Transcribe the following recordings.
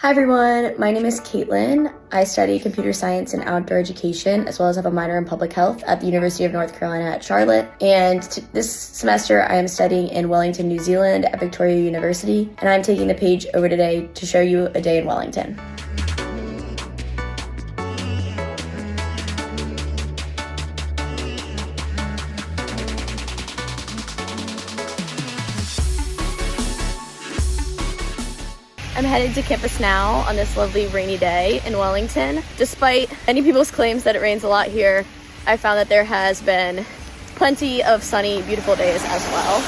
Hi everyone, my name is Kaitlyn. I study computer science and outdoor education, as well as have a minor in public health at the University of North Carolina at Charlotte. And this semester I am studying in Wellington, New Zealand at Victoria University, and I'm taking the page over today to show you a day in Wellington. I'm headed to campus now on this lovely rainy day in Wellington. Despite many people's claims that it rains a lot here, I found that there has been plenty of sunny, beautiful days as well.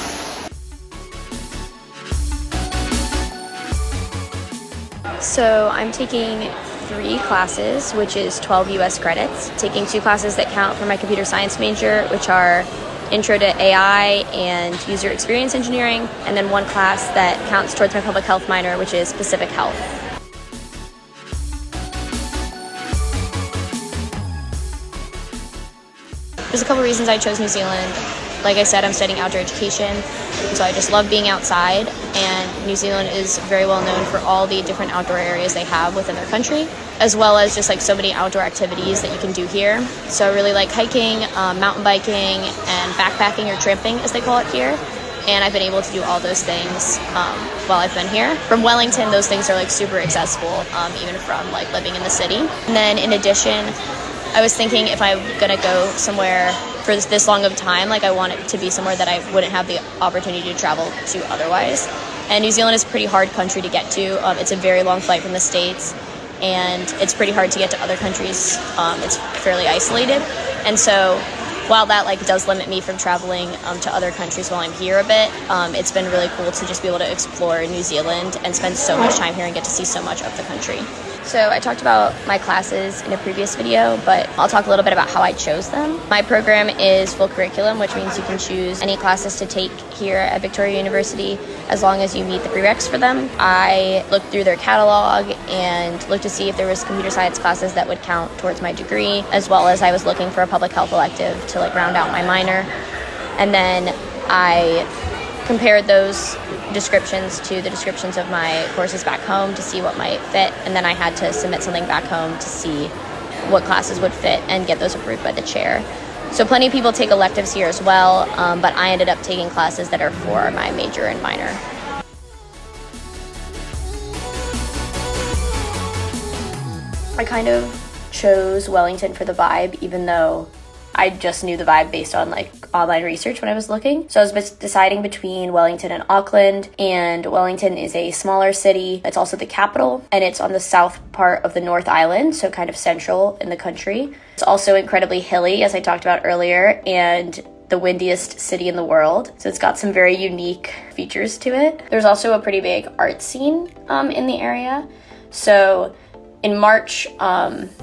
So I'm taking 3 classes, which is 12 US credits. Taking 2 classes that count for my computer science major, which are Intro to AI and User Experience Engineering, and then 1 class that counts towards my public health minor, which is Pacific Health. There's a couple reasons I chose New Zealand. Like I said, I'm studying outdoor education, so I just love being outside, and New Zealand is very well known for all the different outdoor areas they have within their country, as well as just like so many outdoor activities that you can do here. So I really like hiking, mountain biking, and backpacking, or tramping as they call it here. And I've been able to do all those things while I've been here. From Wellington, those things are like super accessible, even from like living in the city. And then in addition, I was thinking if I'm gonna go somewhere for this long of time, like I want it to be somewhere that I wouldn't have the opportunity to travel to otherwise. And New Zealand is a pretty hard country to get to. It's a very long flight from the States, and it's pretty hard to get to other countries. It's fairly isolated. And so while that like does limit me from traveling to other countries while I'm here a bit, it's been really cool to just be able to explore New Zealand and spend so much time here and get to see so much of the country. So I talked about my classes in a previous video, but I'll talk a little bit about how I chose them. My program is full curriculum, which means you can choose any classes to take here at Victoria University as long as you meet the prereqs for them. I looked through their catalog and looked to see if there was computer science classes that would count towards my degree, as well as I was looking for a public health elective to like round out my minor. And then I compared those descriptions to the descriptions of my courses back home to see what might fit, and then I had to submit something back home to see what classes would fit and get those approved by the chair. So plenty of people take electives here as well, but I ended up taking classes that are for my major and minor. I kind of chose Wellington for the vibe, even though I just knew the vibe based on like online research when I was looking. So I was deciding between Wellington and Auckland, and Wellington is a smaller city. It's also the capital, and it's on the south part of the North Island, so kind of central in the country. It's also incredibly hilly, as I talked about earlier, and the windiest city in the world. So it's got some very unique features to it. There's also a pretty big art scene in the area. So in March,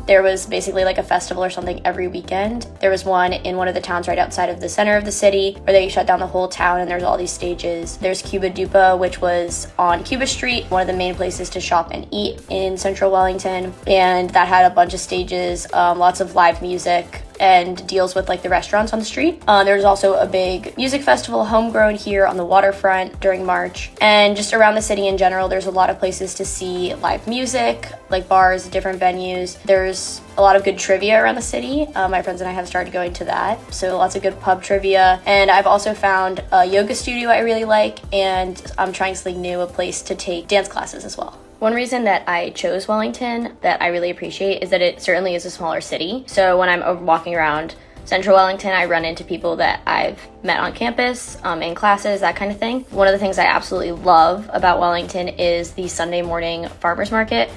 there was basically like a festival or something every weekend. There was one in one of the towns right outside of the center of the city where they shut down the whole town, and there's all these stages. There's 𝗟𝗘𝗧'𝗦, which was on Cuba Street, one of the main places to shop and eat in central Wellington. And that had a bunch of stages, lots of live music, and deals with like the restaurants on the street. There's also a big music festival, Homegrown, here on the waterfront during March. And just around the city in general, there's a lot of places to see live music, like bars, different venues. There's a lot of good trivia around the city. My friends and I have started going to that. So lots of good pub trivia. And I've also found a yoga studio I really like, and I'm trying something new, a place to take dance classes as well. One reason that I chose Wellington that I really appreciate is that it certainly is a smaller city. So when I'm walking around central Wellington, I run into people that I've met on campus, in classes, that kind of thing. One of the things I absolutely love about Wellington is the Sunday morning farmers market.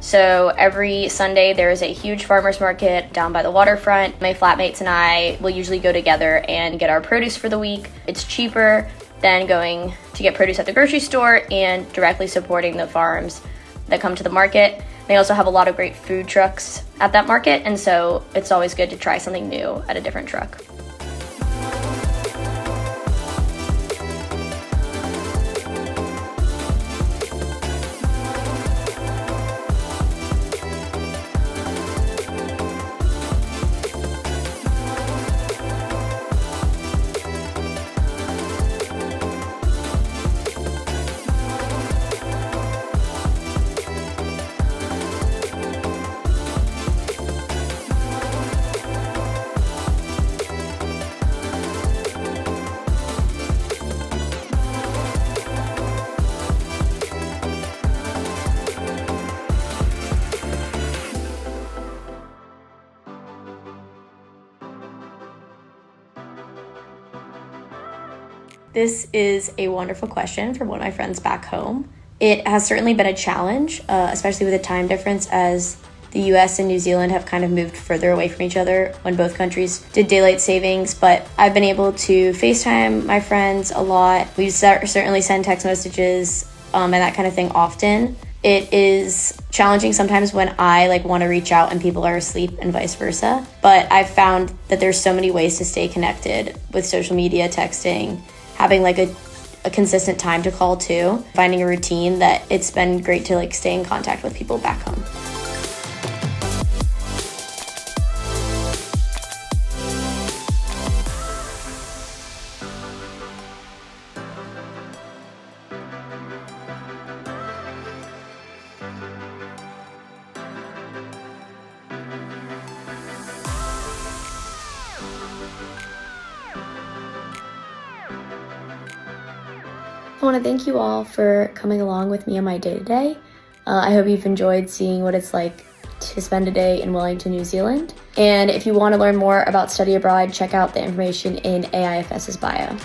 So every Sunday there is a huge farmers market down by the waterfront. My flatmates and I will usually go together and get our produce for the week. It's cheaper than going to get produce at the grocery store and directly supporting the farms that come to the market. They also have a lot of great food trucks at that market, and so it's always good to try something new at a different truck. This is a wonderful question from one of my friends back home. It has certainly been a challenge, especially with the time difference, as the US and New Zealand have kind of moved further away from each other when both countries did daylight savings, but I've been able to FaceTime my friends a lot. We certainly send text messages and that kind of thing often. It is challenging sometimes when I want to reach out and people are asleep and vice versa, but I've found that there's so many ways to stay connected with social media, texting, having a consistent time to call too, finding a routine, that it's been great to stay in contact with people back home. I want to thank you all for coming along with me on my day today. I hope you've enjoyed seeing what it's like to spend a day in Wellington, New Zealand. And if you want to learn more about study abroad, check out the information in AIFS's bio.